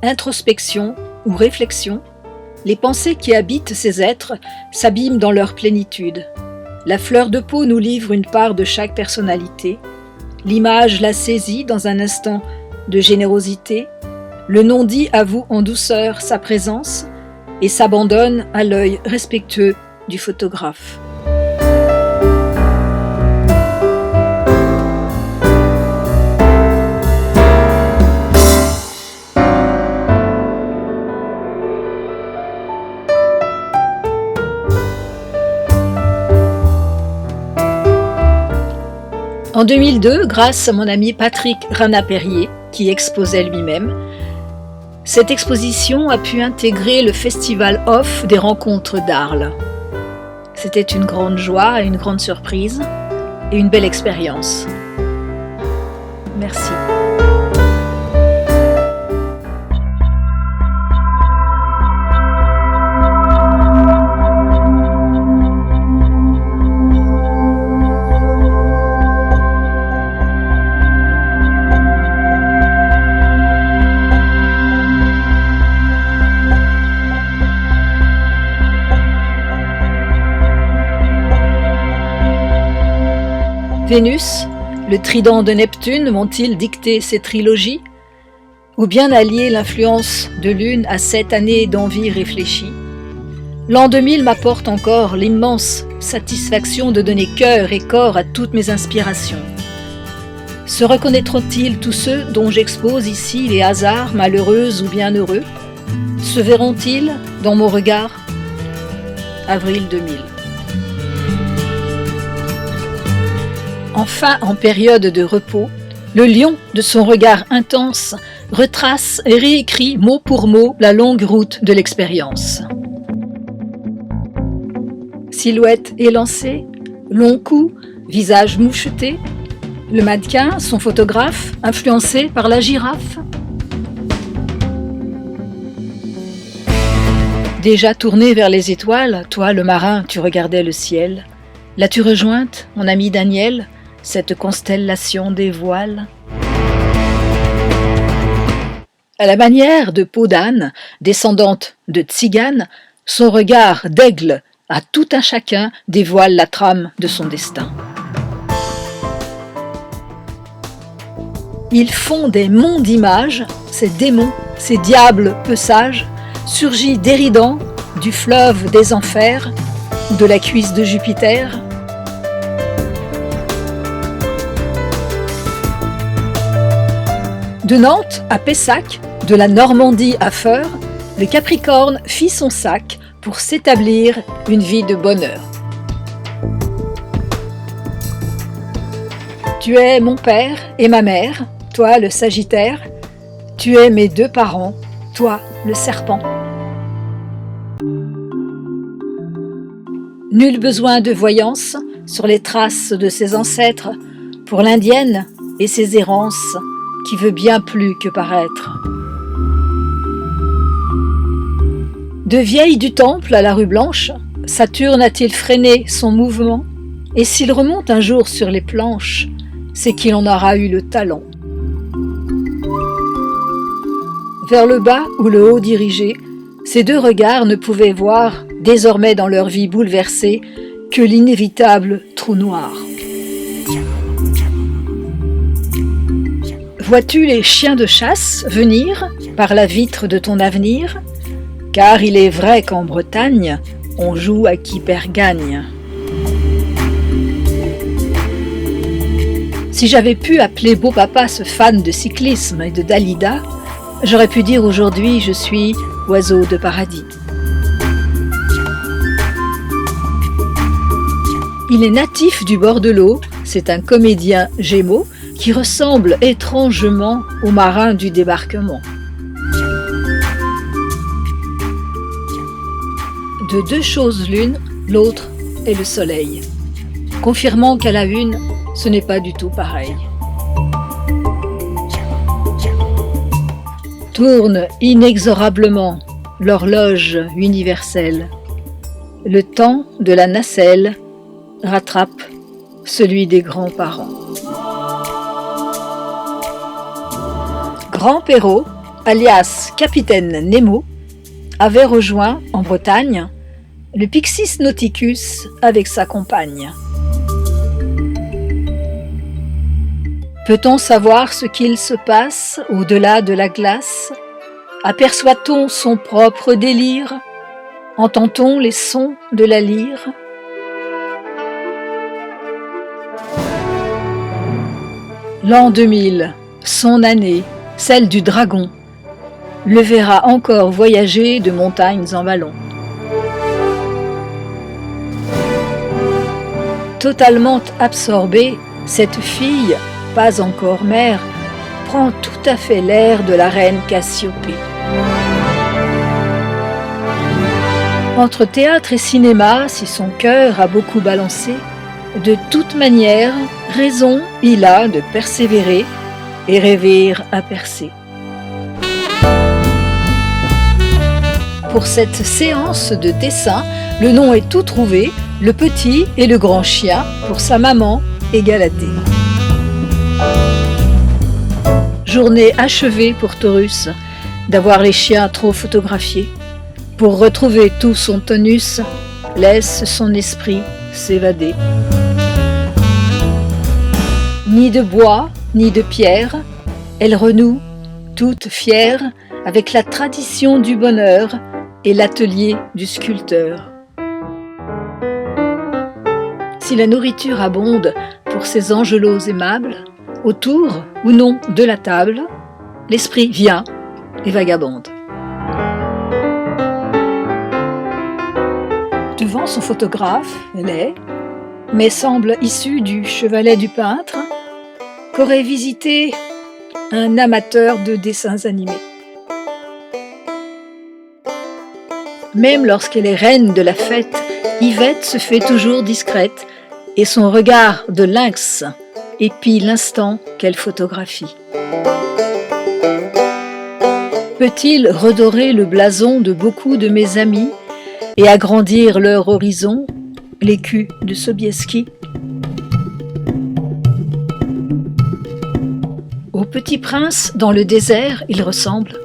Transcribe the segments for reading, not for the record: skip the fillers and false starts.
introspection ou réflexion, les pensées qui habitent ces êtres s'abîment dans leur plénitude. La fleur de peau nous livre une part de chaque personnalité. L'image la saisit dans un instant de générosité. Le non-dit avoue en douceur sa présence et s'abandonne à l'œil respectueux du photographe. En 2002, grâce à mon ami Patrick Rana-Perrier, qui exposait lui-même, cette exposition a pu intégrer le Festival Off des rencontres d'Arles. C'était une grande joie et une grande surprise et une belle expérience. Merci. Vénus, le trident de Neptune m'ont-ils dicté ces trilogies? Ou bien allier l'influence de l'une à 7 années d'envie réfléchie? L'an 2000 m'apporte encore l'immense satisfaction de donner cœur et corps à toutes mes inspirations. Se reconnaîtront-ils tous ceux dont j'expose ici les hasards malheureux ou bienheureux? Se verront-ils dans mon regard? Avril 2000. Enfin, en période de repos, le lion de son regard intense retrace et réécrit mot pour mot la longue route de l'expérience. Silhouette élancée, long cou, visage moucheté, le mannequin, son photographe, influencé par la girafe. Déjà tourné vers les étoiles, toi le marin, tu regardais le ciel. L'as-tu rejointe, mon ami Daniel, cette constellation des voiles? À la manière de peau d'âne, descendante de tzigane, son regard d'aigle à tout un chacun dévoile la trame de son destin. Ils font des monts d'images, ces démons, ces diables peu sages, surgis déridants du fleuve des enfers ou de la cuisse de Jupiter. De Nantes à Pessac, de la Normandie à Feur, le Capricorne fit son sac pour s'établir une vie de bonheur. Tu es mon père et ma mère, toi le Sagittaire, tu es mes deux parents, toi le Serpent. Nul besoin de voyance sur les traces de ses ancêtres pour l'Indienne et ses errances qui veut bien plus que paraître. De vieille du temple à la rue Blanche, Saturne a-t-il freiné son mouvement? Et s'il remonte un jour sur les planches, c'est qu'il en aura eu le talent. Vers le bas ou le haut dirigé, ces deux regards ne pouvaient voir, désormais dans leur vie bouleversée, que l'inévitable trou noir. Vois-tu les chiens de chasse venir par la vitre de ton avenir? Car il est vrai qu'en Bretagne, on joue à qui perd gagne. Si j'avais pu appeler beau papa ce fan de cyclisme et de Dalida, j'aurais pu dire aujourd'hui je suis oiseau de paradis. Il est natif du bord de l'eau, c'est un comédien Gémeaux qui ressemble étrangement au marin du débarquement. De deux choses l'une, l'autre est le soleil, confirmant qu'à la une, ce n'est pas du tout pareil. Tourne inexorablement l'horloge universelle. Le temps de la nacelle rattrape celui des grands-parents. Grand Perrault, alias Capitaine Nemo, avait rejoint, en Bretagne, le Pyxis nauticus avec sa compagne. Peut-on savoir ce qu'il se passe au-delà de la glace? Aperçoit-on son propre délire? Entend-on les sons de la lyre? L'an 2000, son année, celle du dragon, le verra encore voyager de montagnes en vallons. Totalement absorbée, cette fille, pas encore mère, prend tout à fait l'air de la reine Cassiopée. Entre théâtre et cinéma, si son cœur a beaucoup balancé, de toute manière, raison il a de persévérer et rêver à percer. Pour cette séance de dessin, le nom est tout trouvé, le petit et le grand chien pour sa maman et Galatée. Journée achevée pour Taurus d'avoir les chiens trop photographiés. Pour retrouver tout son tonus, laisse son esprit s'évader. Ni de bois, ni de pierre, elle renoue, toute fière, avec la tradition du bonheur et l'atelier du sculpteur. Si la nourriture abonde pour ces angelots aimables, autour ou non de la table, l'esprit vient et vagabonde. Devant son photographe, elle est, mais semble issue du chevalet du peintre, qu'aurait visité un amateur de dessins animés. Même lorsqu'elle est reine de la fête, Yvette se fait toujours discrète et son regard de lynx épie l'instant qu'elle photographie. Peut-il redorer le blason de beaucoup de mes amis et agrandir leur horizon, l'écu de Sobieski? Au petit prince dans le désert, il ressemble,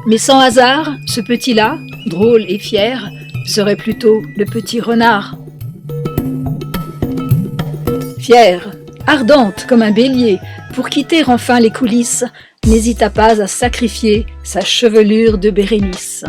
mais sans hasard, ce petit-là, drôle et fier, serait plutôt le petit renard. Fière, ardente comme un bélier, pour quitter enfin les coulisses, n'hésita pas à sacrifier sa chevelure de Bérénice.